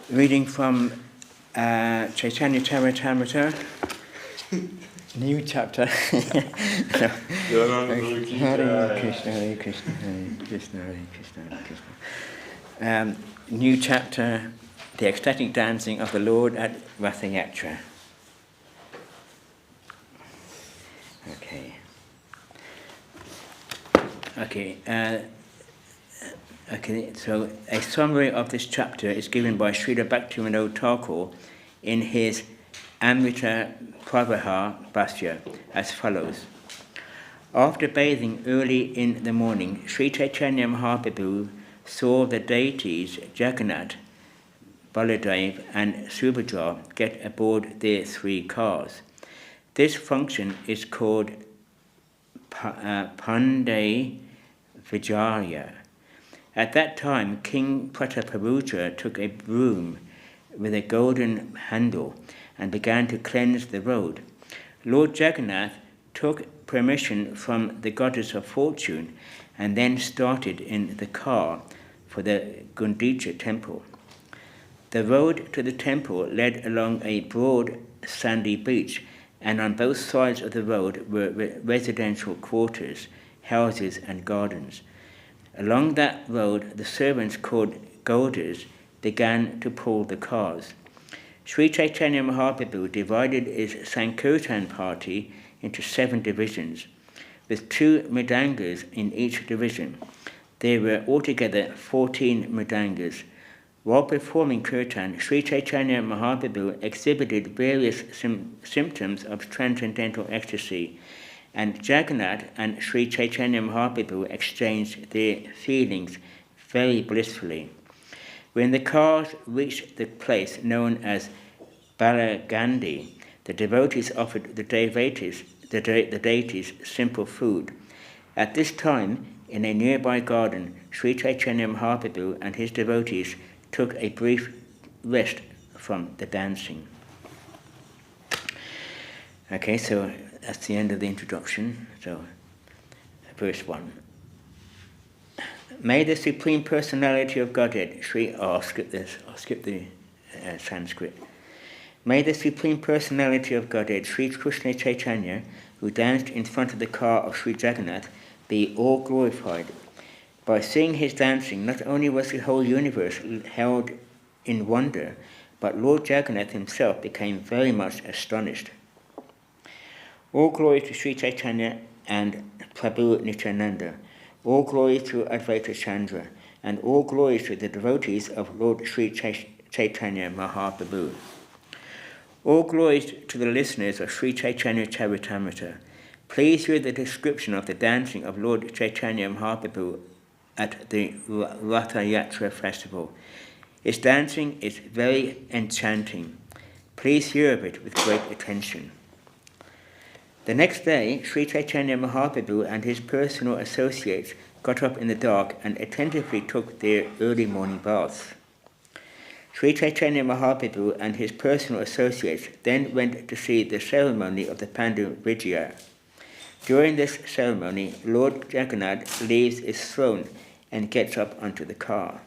Reading from Chaitanya Charitamrita, new chapter. Hare Krishna, Hare Krishna, Hare Krishna, Hare Krishna, Hare Krishna. New chapter, the ecstatic dancing of the Lord at Ratha Yatra. Okay, so a summary of this chapter is given by Srila Bhaktivinoda Thakur in his Amrita Pravaha Bhashya as follows. After bathing early in the morning, Sri Chaitanya Mahaprabhu saw the deities Jagannath, Baladev and Subhadra get aboard their 3 cars. This function is called Pandey Vijaya. At that time, King Prataparudra took a broom with a golden handle and began to cleanse the road. Lord Jagannath took permission from the goddess of fortune and then started in the car for the Gundicha temple. The road to the temple led along a broad sandy beach, and on both sides of the road were residential quarters, houses and gardens. Along that road, the servants called Golders began to pull the cars. Sri Chaitanya Mahaprabhu divided his Sankirtan party into 7 divisions, with 2 mridangas in each division. There were altogether 14 mridangas. While performing kirtan, Sri Chaitanya Mahaprabhu exhibited various symptoms of transcendental ecstasy, and Jagannath and Sri Chaitanya Mahaprabhu exchanged their feelings very blissfully. When the cars reached the place known as Balagandi, the devotees offered the deities simple food. At this time, in a nearby garden, Sri Chaitanya Mahaprabhu and his devotees took a brief rest from the dancing. Okay, so that's the end of the introduction. So, verse 1. May the Supreme Personality of Godhead, I'll skip the Sanskrit. May the Supreme Personality of Godhead, Sri Krishna Chaitanya, who danced in front of the car of Sri Jagannath, be all glorified. By seeing his dancing, not only was the whole universe held in wonder, but Lord Jagannath himself became very much astonished. All glory to Sri Chaitanya and Prabhu Nityananda. All glory to Advaita Chandra, and all glory to the devotees of Lord Sri Chaitanya Mahaprabhu. All glories to the listeners of Sri Chaitanya Charitamrita. Please hear the description of the dancing of Lord Chaitanya Mahaprabhu at the Ratha Yatra festival. His dancing is very enchanting. Please hear of it with great attention. The next day, Sri Chaitanya Mahaprabhu and his personal associates got up in the dark and attentively took their early morning baths. Sri Chaitanya Mahaprabhu and his personal associates then went to see the ceremony of the Pandu Vijaya. During this ceremony, Lord Jagannath leaves his throne and gets up onto the car.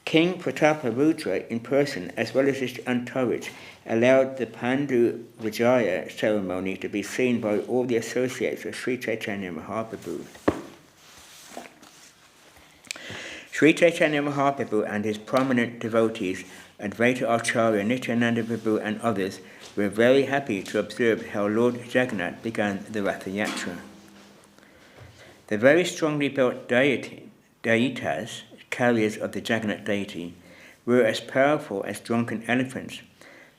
King Prataparudra in person, as well as his entourage, allowed the Pandu Vijaya ceremony to be seen by all the associates of Sri Chaitanya Mahaprabhu. Sri Chaitanya Mahaprabhu and his prominent devotees, Advaita Acharya, Nityananda Prabhu and others, were very happy to observe how Lord Jagannath began the Ratha Yatra. The very strongly built deitas, carriers of the Jagannath deity, were as powerful as drunken elephants.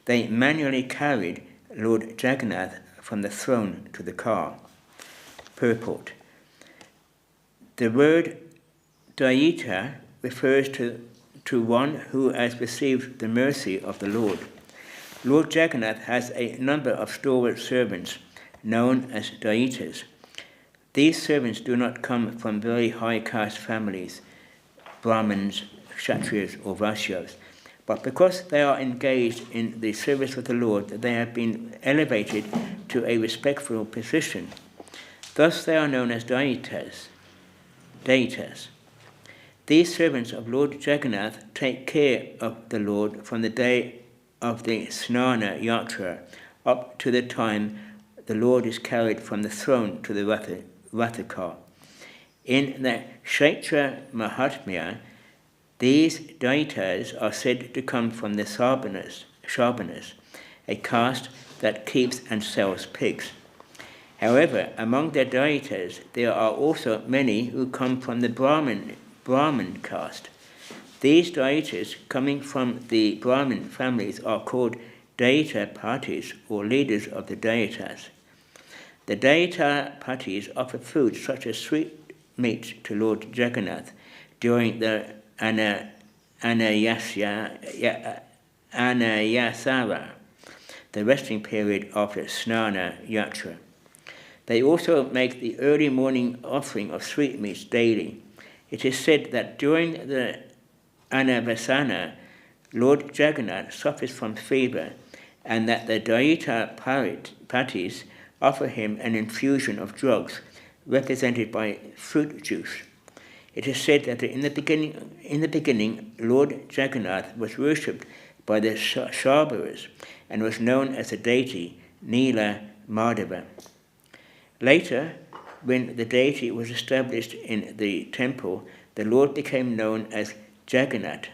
They manually carried Lord Jagannath from the throne to the car. Purport. The word Daita refers to one who has received the mercy of the Lord. Lord Jagannath has a number of stalwart servants known as Daitas. These servants do not come from very high caste families, Brahmins, Kshatriyas or Vaishyas, but because they are engaged in the service of the Lord, they have been elevated to a respectful position. Thus they are known as Daitas. These servants of Lord Jagannath take care of the Lord from the day of the Snana Yatra up to the time the Lord is carried from the throne to the Rathakar. In the Kshetra Mahatmya, these Daitas are said to come from the Sharbanas, a caste that keeps and sells pigs. However, among the Daitas, there are also many who come from the Brahmin caste. These Daitas coming from the Brahmin families are called Daita Patis, or leaders of the Daitas. The Daita Patis offer food such as sweet meats to Lord Jagannath during the Anayasara, the resting period after Snana Yatra. They also make the early morning offering of sweetmeats daily. It is said that during the Anavasana, Lord Jagannath suffers from fever, and that the Daita Patis offer him an infusion of drugs represented by fruit juice. It is said that in the beginning, Lord Jagannath was worshipped by the Sharbaras and was known as the deity Nila Madhava. Later, when the deity was established in the temple, the Lord became known as Jagannath.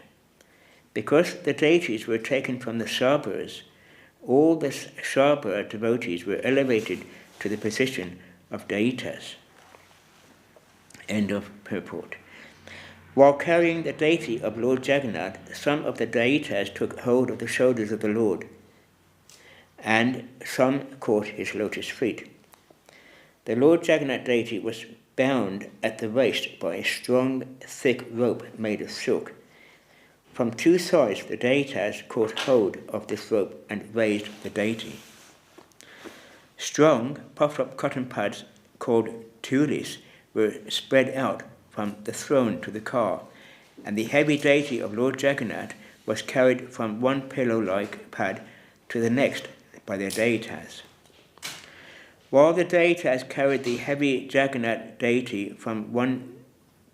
Because the deities were taken from the Sharbaras, all the Sharbara devotees were elevated to the position of deitas. End of purport. While carrying the deity of Lord Jagannath, some of the deitas took hold of the shoulders of the Lord, and some caught his lotus feet. The Lord Jagannath deity was bound at the waist by a strong, thick rope made of silk. From two sides, the deitas caught hold of this rope and raised the deity. Strong, puffed-up cotton pads called tulis were spread out from the throne to the car, and the heavy deity of Lord Jagannath was carried from one pillow-like pad to the next by their deitas. While the deitas carried the heavy Jagannath deity from one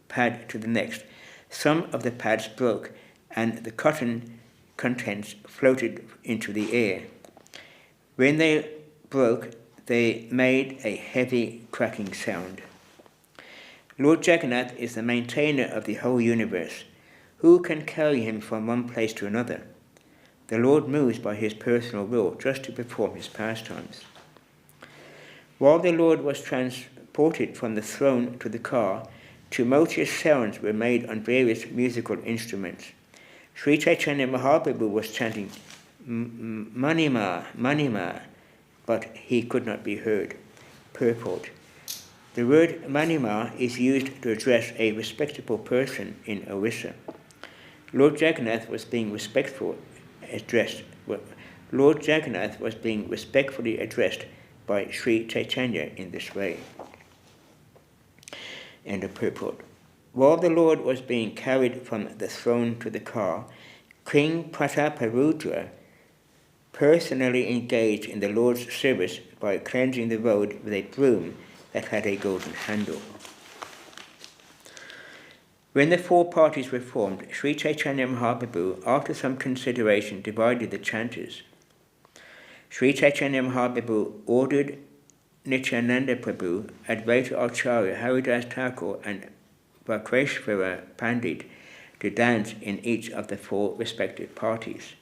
pad to the next, some of the pads broke, and the cotton contents floated into the air. When they broke, they made a heavy cracking sound. Lord Jagannath is the maintainer of the whole universe. Who can carry him from one place to another? The Lord moves by his personal will just to perform his pastimes. While the Lord was transported from the throne to the car, tumultuous sounds were made on various musical instruments. Sri Chaitanya Mahaprabhu was chanting, Manima, Manima, but he could not be heard. Purport. The word Manima is used to address a respectable person in Orissa. Lord Jagannath was being respectfully addressed by Sri Chaitanya in this way. End of purport. While the Lord was being carried from the throne to the car, King Prataparudra personally engaged in the Lord's service by cleansing the road with a broom that had a golden handle. When the four parties were formed, Sri Chaitanya Mahaprabhu, after some consideration, divided the chanters. Sri Chaitanya Mahaprabhu ordered Nityananda Prabhu, Advaita Acharya, Haridas Thakur, and Vakreshvara Pandit to dance in each of the four respective parties.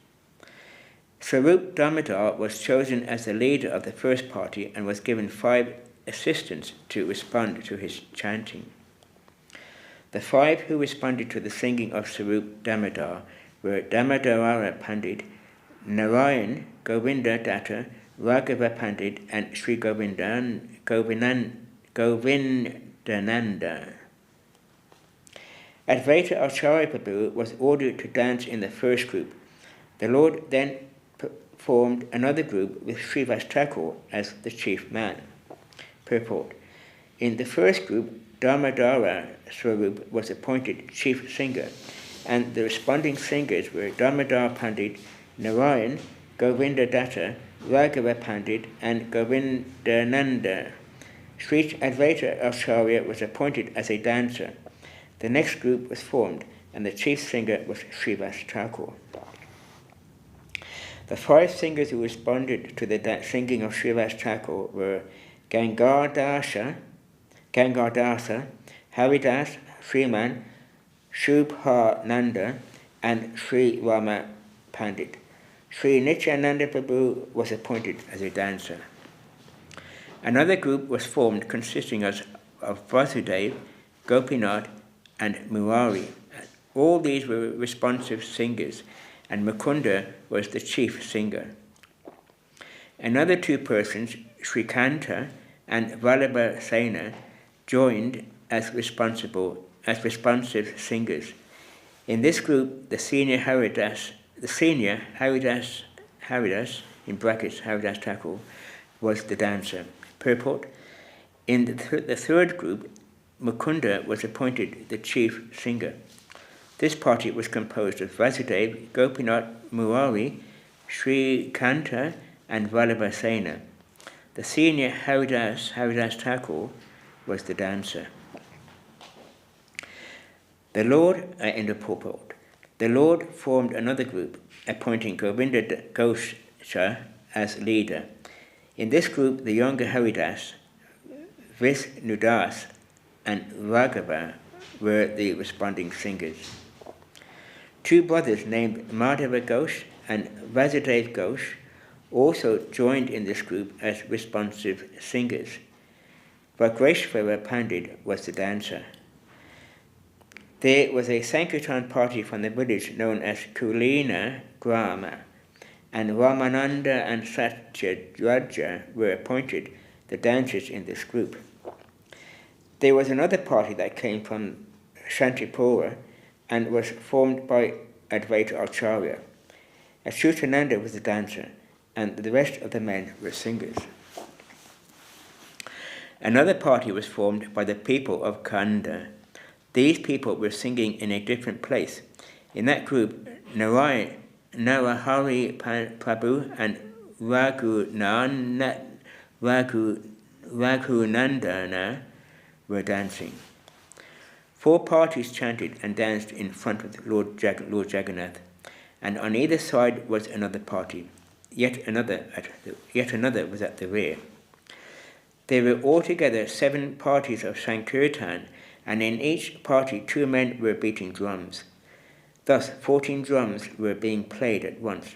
Swarup Damodar was chosen as the leader of the first party and was given 5 assistants to respond to his chanting. The 5 who responded to the singing of Swarup Damodar were Damodarara Pandit, Narayan, Govinda Datta, Raghava Pandit, and Sri Govindananda. Advaita Acharya Prabhu was ordered to dance in the first group. The Lord then formed another group with Srivas Thakur as the chief man. Purport. In the first group, Damodara Swarup was appointed chief singer, and the responding singers were Damodar Pandit, Narayan, Govinda Datta, Raghava Pandit, and Govindananda. Sri Advaita Acharya was appointed as a dancer. The next group was formed, and the chief singer was Srivas Thakur. The 5 singers who responded to the singing of Srivas Thakur were Gangardasa, Haridas, Sriman, Shubhananda, and Sri Rama Pandit. Sri Nityananda Prabhu was appointed as a dancer. Another group was formed consisting of Vasudev, Gopinath, and Murari. All these were responsive singers, and Mukunda was the chief singer. Another 2 persons, Srikanta and Vallabha Sena, joined as responsive singers. In this group, the senior Haridas in brackets Haridas Thakur, was the dancer. Purport: in the third group, Mukunda was appointed the chief singer. This party was composed of Vasudev, Gopinath, Murari, Srikanta, and Vallabha Sena. The senior Haridas Thakur, was the dancer. The Lord formed another group, appointing Govinda Ghosha as leader. In this group, the younger Haridas, Visnudas, and Raghava were the responding singers. 2 brothers named Madhava Ghosh and Vasudev Ghosh also joined in this group as responsive singers. Vagreshvara Pandit was the dancer. There was a Sankirtan party from the village known as Kulina Grama, and Ramananda and Satyadraja were appointed the dancers in this group. There was another party that came from Shantipura and was formed by Advaita Acharya. Achyutananda was the dancer, and the rest of the men were singers. Another party was formed by the people of Kanda. These people were singing in a different place. In that group, Narahari Prabhu and Raghunandana were dancing. 4 parties chanted and danced in front of Lord Jagannath, and on either side was another party. Yet another was at the rear. There were altogether 7 parties of Sankirtan, and in each party 2 men were beating drums. Thus 14 drums were being played at once.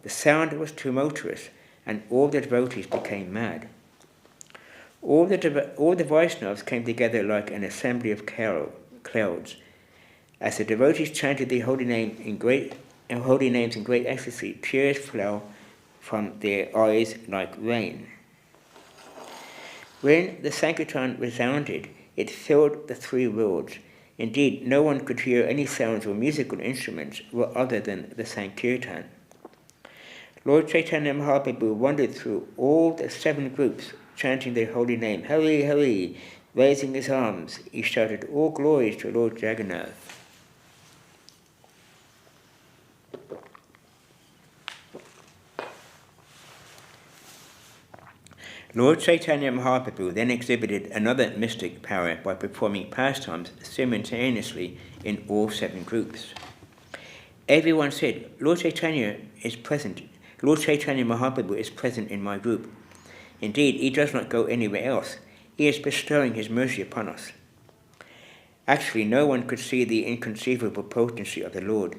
The sound was tumultuous, and all the devotees became mad. All the Vaishnavas came together like an assembly of clouds. As the devotees chanted the holy names in great ecstasy, tears fell from their eyes like rain. When the Sankirtan resounded, it filled the 3 worlds. Indeed, no one could hear any sounds or musical instruments other than the Sankirtan. Lord Chaitanya Mahaprabhu wandered through all the 7 groups, chanting their holy name, Hari Hari. Raising his arms, he shouted, "All glories to Lord Jagannath." Lord Chaitanya Mahaprabhu then exhibited another mystic power by performing pastimes simultaneously in all 7 groups. Everyone said, Lord Chaitanya is present. Lord Chaitanya Mahaprabhu is present in my group. Indeed, he does not go anywhere else. He is bestowing his mercy upon us. Actually, no one could see the inconceivable potency of the Lord.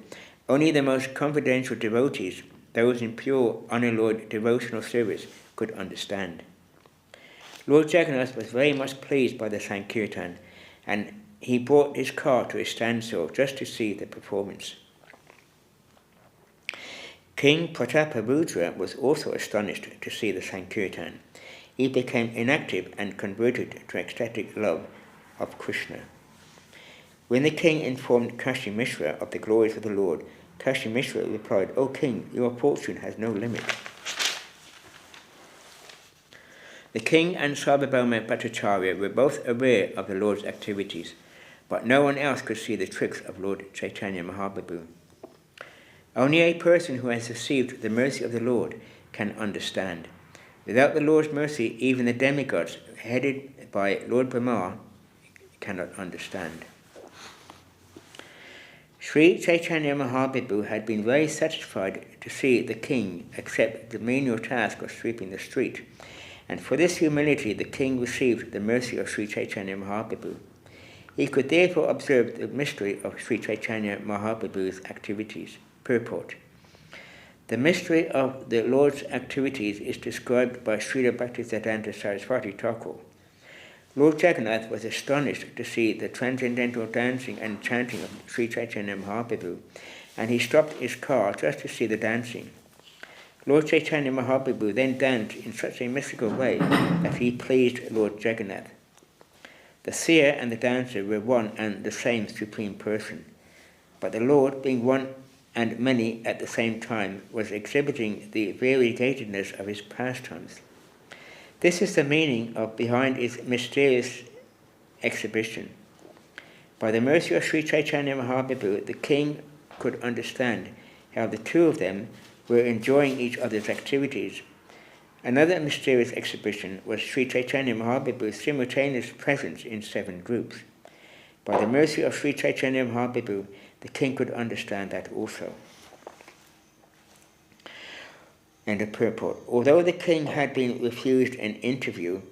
Only the most confidential devotees, those in pure, unalloyed devotional service, could understand. Lord Jagannath was very much pleased by the Sankirtan, and he brought his car to a standstill just to see the performance. King Prataparudra was also astonished to see the Sankirtan. He became inactive and converted to ecstatic love of Krishna. When the king informed Kashi Mishra of the glories of the Lord, Kashi Mishra replied, "O king, your fortune has no limit." The king and Sarvabhauma Bhattacharya were both aware of the Lord's activities, but no one else could see the tricks of Lord Chaitanya Mahaprabhu. Only a person who has received the mercy of the Lord can understand. Without the Lord's mercy, even the demigods, headed by Lord Brahma, cannot understand. Sri Chaitanya Mahaprabhu had been very satisfied to see the king accept the menial task of sweeping the street, and for this humility the king received the mercy of Sri Chaitanya Mahaprabhu. He could therefore observe the mystery of Sri Chaitanya Mahaprabhu's activities. Purport. The mystery of the Lord's activities is described by Srila Bhaktisiddhanta Saraswati Thakur. Lord Jagannath was astonished to see the transcendental dancing and chanting of Sri Chaitanya Mahaprabhu, and he stopped his car just to see the dancing. Lord Chaitanya Mahaprabhu then danced in such a mystical way that he pleased Lord Jagannath. The seer and the dancer were one and the same Supreme Person, but the Lord, being one and many at the same time, was exhibiting the variegatedness of his pastimes. This is the meaning of behind his mysterious exhibition. By the mercy of Sri Chaitanya Mahaprabhu, the king could understand how the two of them were enjoying each other's activities. Another mysterious exhibition was Sri Chaitanya Mahaprabhu's simultaneous presence in 7 groups. By the mercy of Sri Chaitanya Mahaprabhu, the king could understand that also. And the purport. Although the king had been refused an interview,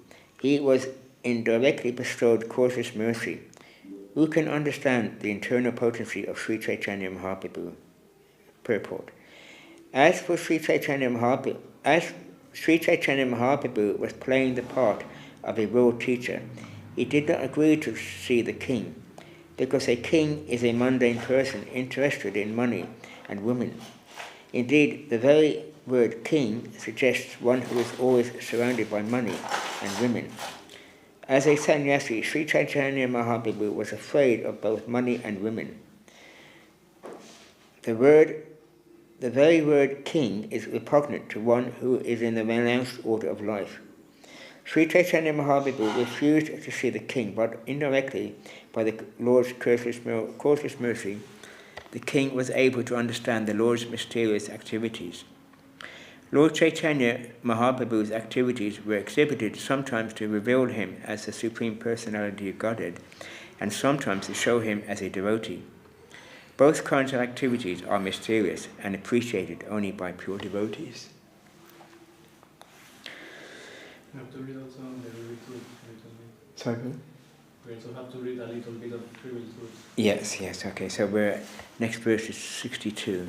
he was indirectly bestowed cautious mercy. Who can understand the internal potency of Sri Chaitanya Mahaprabhu? Purport. As Sri Chaitanya Mahaprabhu was playing the part of a world teacher, he did not agree to see the king, because a king is a mundane person interested in money and women. Indeed, the very word king suggests one who is always surrounded by money and women. As a sannyasi, Sri Chaitanya Mahaprabhu was afraid of both money and women. The very word king is repugnant to one who is in the renounced order of life. Sri Chaitanya Mahaprabhu refused to see the king, but indirectly, by the Lord's cautious mercy, the king was able to understand the Lord's mysterious activities. Lord Chaitanya Mahaprabhu's activities were exhibited sometimes to reveal him as the Supreme Personality of Godhead, and sometimes to show him as a devotee. Both kinds of activities are mysterious and appreciated only by pure devotees. You have to read also the Trivial Truth a little bit. Sorry? We also have to read a little bit of Trivial Truth. Yes, okay. So next verse is 62.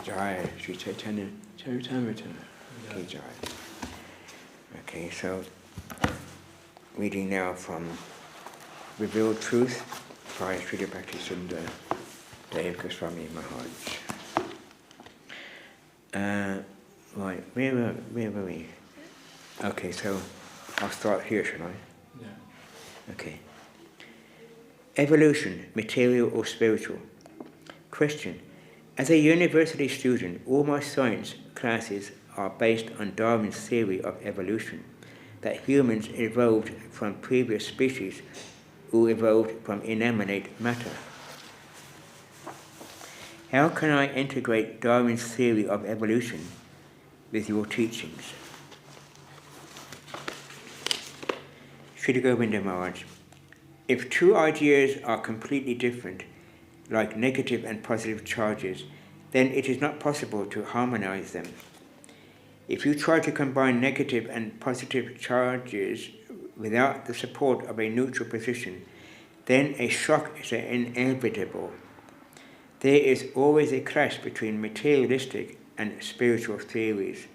Jai, Sri Chaitanya Charitamrita. Okay, Jai. Okay, so reading now from Revealed Truth by Srila Bhaktisiddhanta Dev Goswami Maharaj. Right, where were we? Okay, so I'll start here, shall I? Yeah. Okay. Evolution, material or spiritual? Question. As a university student, all my science classes are based on Darwin's theory of evolution, that humans evolved from previous species who evolved from inanimate matter. How can I integrate Darwin's theory of evolution with your teachings? Srila Govinda Maharaj, if two ideas are completely different, like negative and positive charges, then it is not possible to harmonize them. If you try to combine negative and positive charges without the support of a neutral position, then a shock is inevitable. There is always a clash between materialistic and spiritual theories,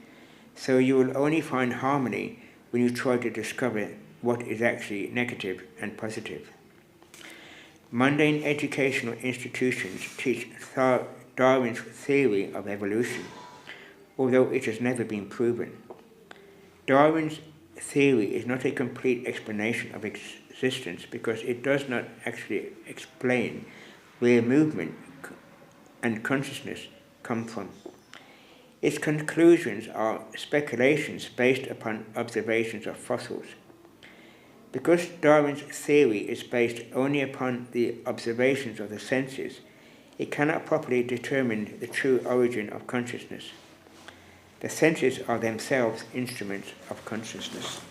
so you will only find harmony when you try to discover what is actually negative and positive. Mundane educational institutions teach Darwin's theory of evolution, although it has never been proven. Darwin's theory is not a complete explanation of existence because it does not actually explain where movement and consciousness come from. Its conclusions are speculations based upon observations of fossils. Because Darwin's theory is based only upon the observations of the senses, it cannot properly determine the true origin of consciousness. The senses are themselves instruments of consciousness.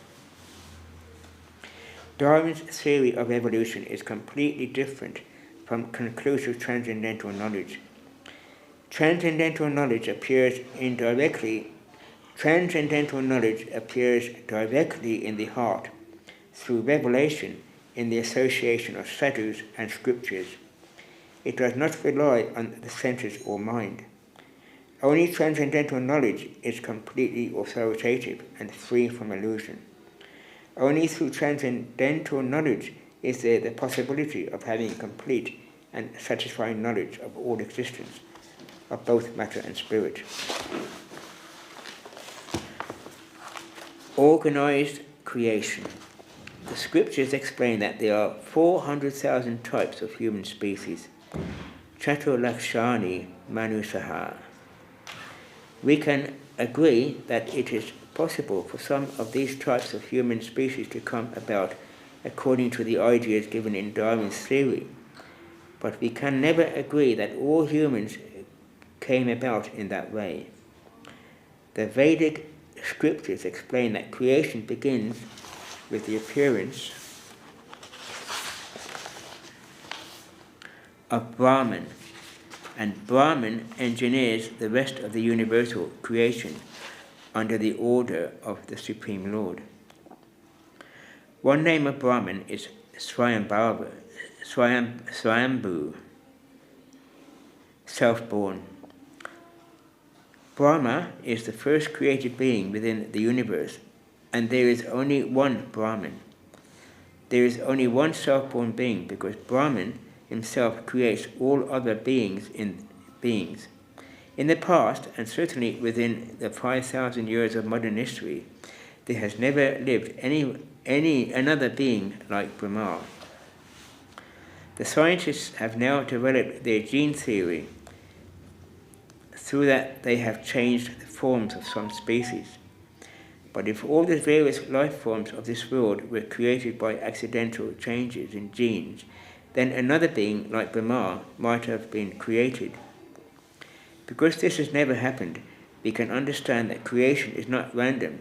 Darwin's theory of evolution is completely different from conclusive transcendental knowledge. Transcendental knowledge appears directly in the heart through revelation in the association of sadhus and scriptures. It does not rely on the senses or mind. Only transcendental knowledge is completely authoritative and free from illusion. Only through transcendental knowledge is there the possibility of having complete and satisfying knowledge of all existence, of both matter and spirit. Organized creation. The scriptures explain that there are 400,000 types of human species. Chaturlakshani Manusaha. We can agree that it is possible for some of these types of human species to come about according to the ideas given in Darwin's theory, but we can never agree that all humans came about in that way. The Vedic scriptures explain that creation begins with the appearance of Brahman, and Brahman engineers the rest of the universal creation under the order of the Supreme Lord. One name of Brahman is Swayambhu, self-born. Brahma is the first created being within the universe, and there is only one Brahman. There is only one self-born being, because Brahman himself creates all other beings in beings. In the past, and certainly within the 5,000 years of modern history, there has never lived any another being like Brahma. The scientists have now developed their gene theory. Through that, they have changed the forms of some species. But if all the various life forms of this world were created by accidental changes in genes, then another being like Brahma might have been created. Because this has never happened, we can understand that creation is not random,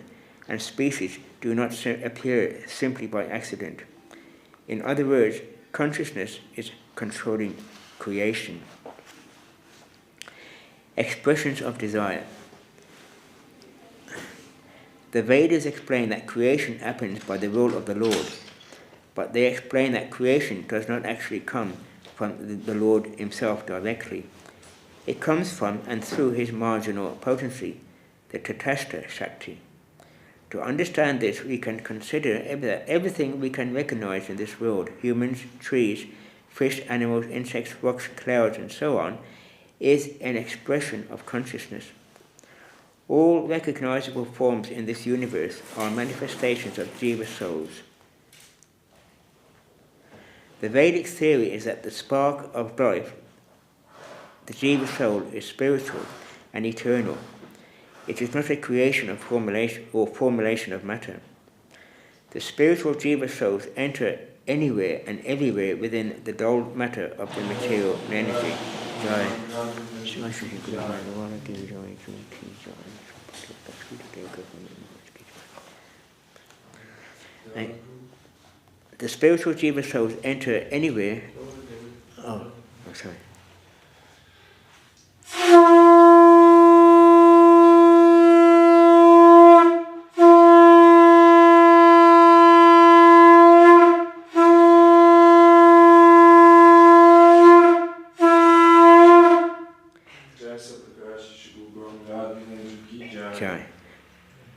and species do not appear simply by accident. In other words, consciousness is controlling creation. Expressions of desire. The Vedas explain that creation happens by the will of the Lord, but they explain that creation does not actually come from the Lord himself directly. It comes from and through his marginal potency, the Tatastha Shakti. To understand this, we can consider everything we can recognize in this world, humans, trees, fish, animals, insects, rocks, clouds, and so on, is an expression of consciousness. All recognizable forms in this universe are manifestations of jiva souls. The Vedic theory is that the spark of life, the jiva soul, is spiritual and eternal. It is not a creation of formulation of matter. The spiritual jiva souls enter anywhere and everywhere within the dull matter of the material energy. The spiritual jiva souls enter anywhere. Sorry.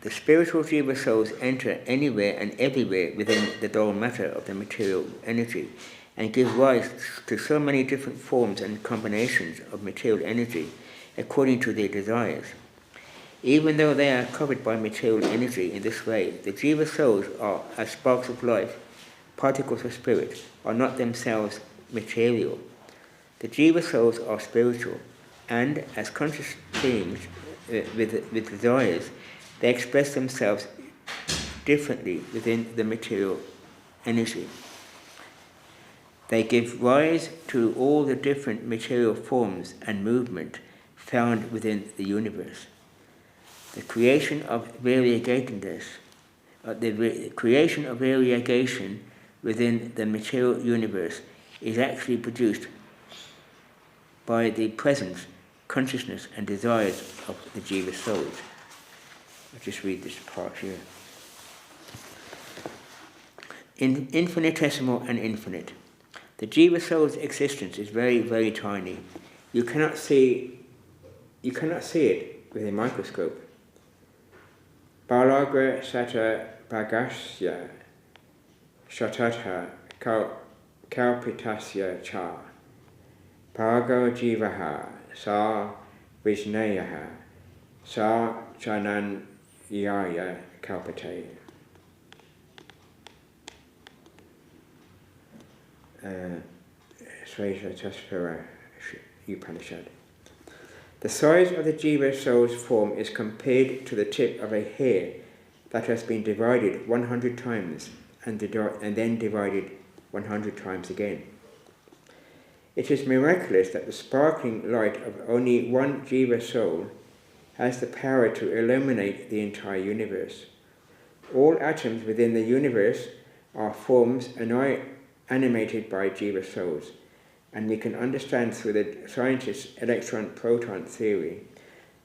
The spiritual jiva souls enter anywhere and everywhere within the dull matter of the material energy, and give rise to so many different forms and combinations of material energy according to their desires. Even though they are covered by material energy in this way, the jiva souls are, as sparks of life, particles of spirit, are not themselves material. The jiva souls are spiritual, and as conscious beings with desires, they express themselves differently within the material energy. They give rise to all the different material forms and movement found within the universe. The creation of variegation within the material universe is actually produced by the presence, consciousness, and desires of the Jiva souls. I'll just read this part here. In infinitesimal and infinite, the Jiva soul's existence is very, very tiny. You cannot see it with a microscope. Balagra sata bhagasya shatatha kalpitasya cha bhago jivaha sa vijnayaha sa jananyaya kalpate. Shveta Upanishad. The size of the Jiva soul's form is compared to the tip of a hair that has been divided 100 times and then divided 100 times again. It is miraculous that the sparkling light of only one Jiva soul has the power to illuminate the entire universe. All atoms within the universe are forms animated by Jiva souls, and we can understand through the scientist's electron-proton theory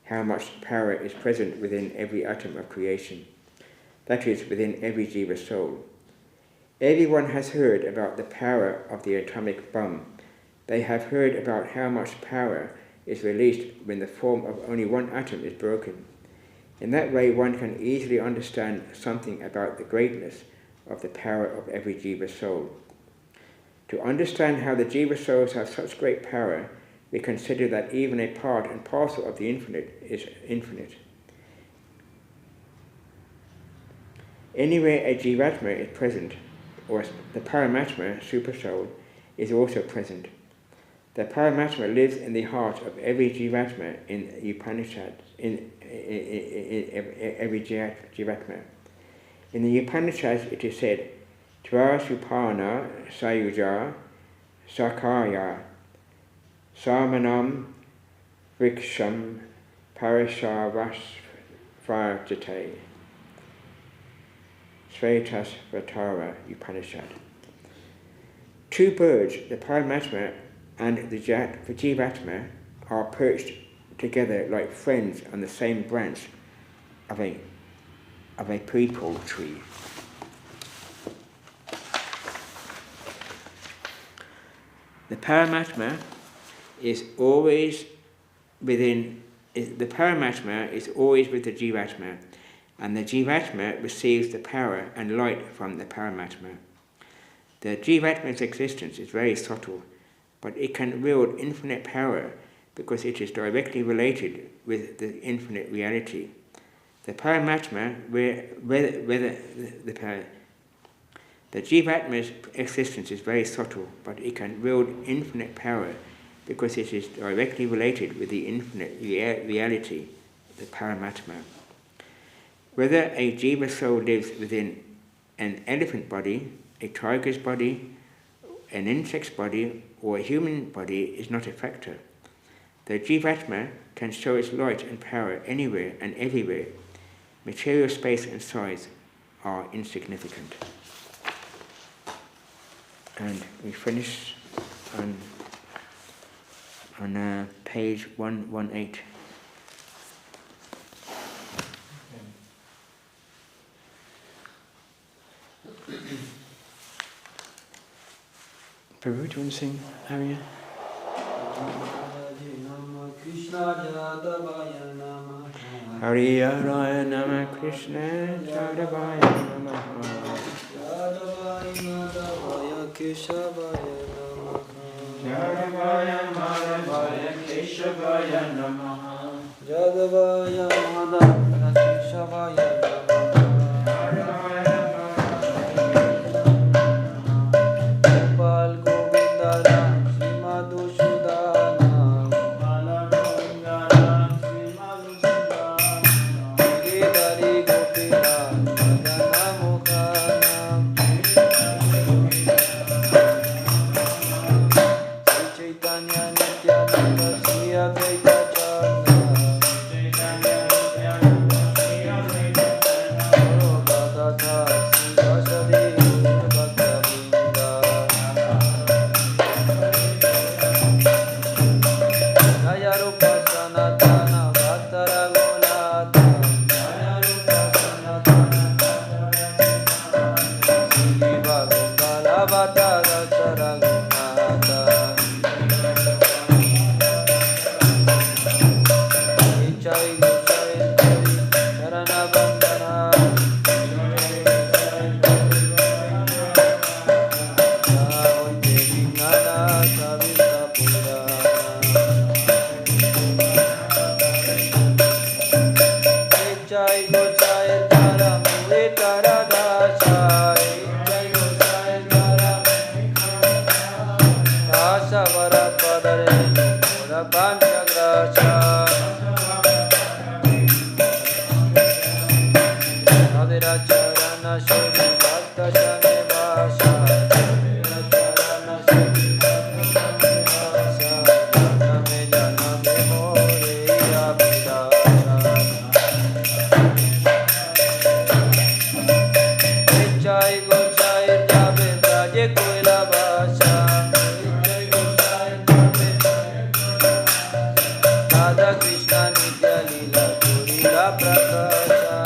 how much power is present within every atom of creation, that is, within every Jiva soul. Everyone has heard about the power of the atomic bomb. They have heard about how much power is released when the form of only one atom is broken. In that way, one can easily understand something about the greatness of the power of every Jiva soul. To understand how the Jiva souls have such great power, we consider that even a part and parcel of the infinite is infinite. Anywhere a Jivatma is present, or the Paramatma, Supersoul, is also present. The Paramatma lives in the heart of every Jivatma in Upanishads, in every Jivatma. In the Upanishads it is said, Tvasupana Sayuja Sakaya Samanam Vriksham Parishavasvajate. Svetasvatara Upanishad. Two birds, the Paramatma and the Jivatma, are perched together like friends on the same branch of a peepal tree. The Paramatma is always with the Jivatma, and the Jivatma receives the power and light from the Paramatma. The Jivatma's existence is very subtle, but it can wield infinite power because it is directly related with the infinite reality. The Paramatma, the Jivatma's existence is very subtle, but it can wield infinite power because it is directly related with the infinite reality, the Paramatma. Whether a Jiva soul lives within an elephant body, a tiger's body, an insect's body, or a human body is not a factor. The Jivatma can show its light and power anywhere and everywhere. Material space and size are insignificant. And we finish on page 118. Prabhu, do you want to sing Arya? Hariya Raya Nama Krishna Jadavaya Namaha Jadavaya Keshavaya Namaha Jadavaya Madhavaya Keshavaya Namaha Jadavaya Madhavaya Keshavaya nitya lila purila prakasha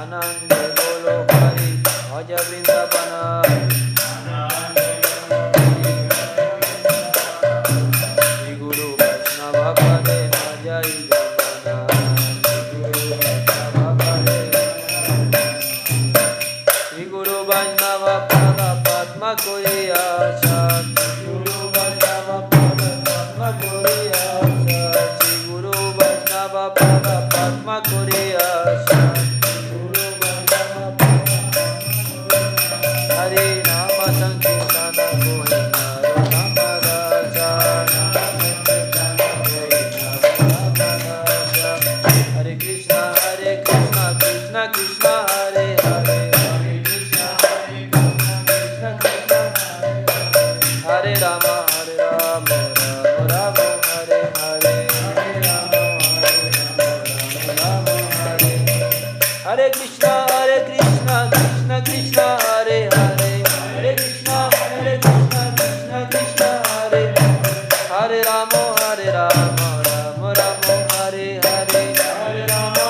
anande bolo hari aja vrindavana Shri Guru Vaishnava pade na jai jamana Shri Guru Vaishnava pada padma koriya shat Shri Guru Vaishnava pada padma koriya shat Shri Guru Vaishnava pada padma koriya shat Guru Vaishnava pada Hare Rama Sankirtana Govinda Rama Raja Hare Krishna Krishna Krishna Hare Hare Hare Krishna Krishna Krishna Hare Rama Rama Rama Hare Hare Hare Rama Rama Hare Hare Krishna Krishna Krishna Hare Hare Hare Krishna Krishna Krishna Hare Hare Rama Rama Rama Hare Hare Hare Rama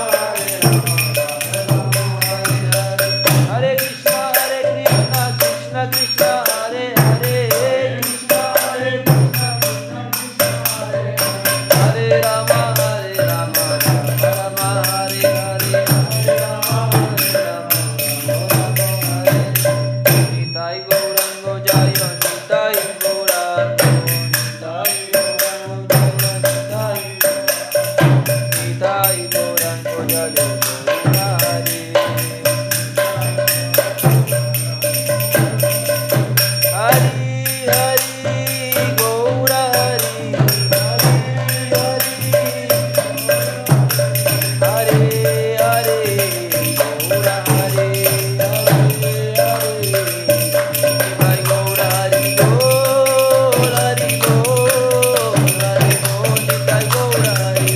Rama Hare Hare Hare Krishna Krishna Krishna Hare Hare Krishna Krishna Hare Hare Rama Rama Rama Hare Hare Hare Rama Nitai Gaurango Jaya Nitai Gaurango Nitai Gaurango Jaya Hare Hari Hari Gaura Hari Hari Hare Hare Gaura Hare Hare Gaura Hari Gaura Hari Gaura Nitai Gaura Hari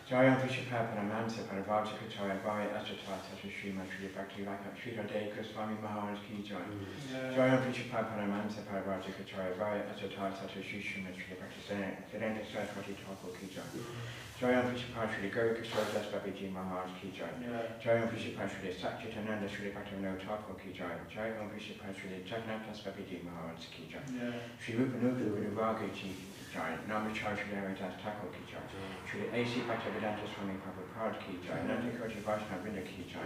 Jayam Prishapapanamansa Parvajaka Chayavaya Asatasa Srimad Shri Bhakti Sridhar Swami Maharaj Ki Jai. Jayam Prishapapanamansa Parvajaka Chayavaya Asatasa Srimad Shri Bhakti Siddhanta Saraswati Thakur Ki Jai. Jayam Prishapapa Shri Gaurika Sardas Babiji Maharaj Ki Jai. Jayam Prishapapa Shri Satchitananda Shri Bhaktivinoda Thakur Ki Jai. Jayam Prishapapa Shri Jagannath Babiji Maharaj Ki Jai. Shri Rupanuga Guruvagi Ki Jai. Namachar Shri Haridas Thakur Ki Jai. Shri A.C. Bhaktivedanta Swami Prabhupada Ki Jai. Nandi Koji Vaishnava Vrinda Ki Jai.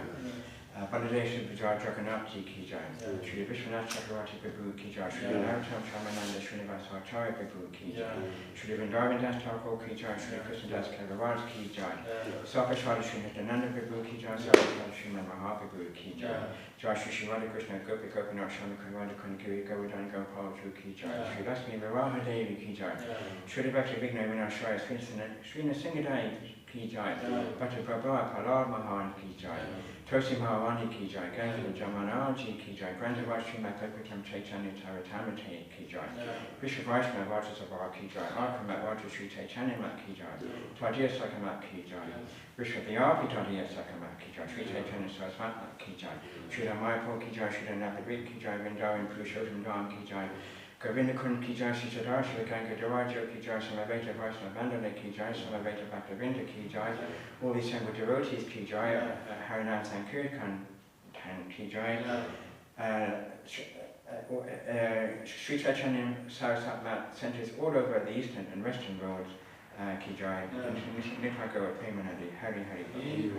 Baladesh Vijay Jagannath Ji Ki Jai. Shri Vishwanath Chakravarti Prabhu Ki Jai. Shri Narottam Shamananda Srinivasa Acharya Prabhu Ki Jai. Shri Vrindavan Das Thakur Ki Jai. Shri Krishnadas Kaviraj Ki Jai. Sakashwara Shri Nityananda Prabhu Ki Jai. Sakashwara Shri Mahaprabhu Ki Jai. Jai Shri Shri Radha Krishna Gopi Gopinath Shami Kunwada Kunikiri Govardhan Gopal Ki Jai. Shri Lakshmi Viraha Devi Ki Jai. Shri Bhakti Vigna Vinashaya Sri Nasingadai Ki Jai. Bhakti Prabhupada Palad Mahan Ki Jai. Tosi Mahavani Ki Jai. Gandhi Jamanaji Ki Jai. Granda Vaishri Mathakutam Chaitanya Taratamate Ki Jai. Bishop Vaishnav Vajrasavar Ki Jai. Arkamat Vajra Sri Chaitanya Mat Ki Jai. Twadya Sakamat Ki Jai. Bishop Vyapi Twadya Sakamat Ki Jai. Sri Chaitanya Saraswat Ki Jai. Shri Mayapur Ki Jai. Shri Navadvip Ki Jai. Vrindavan Purushottam Dham Ki Jai. Govinda Kun Ki Jai, Shri Chadar, Shri Ganga Daraja Ki Jai, Shri Vaita Vaishnava Vandana Ki Jai, Shri Vaita Bhaktavinda Ki Jai, all these Sangha devotees Ki Jai, Harinam Sankirtan Ki Jai, Sri Chaitanya Sarasatma centers all over the eastern and western roads Ki Jai, Nitya Gaur Premanandi, Hari Hari.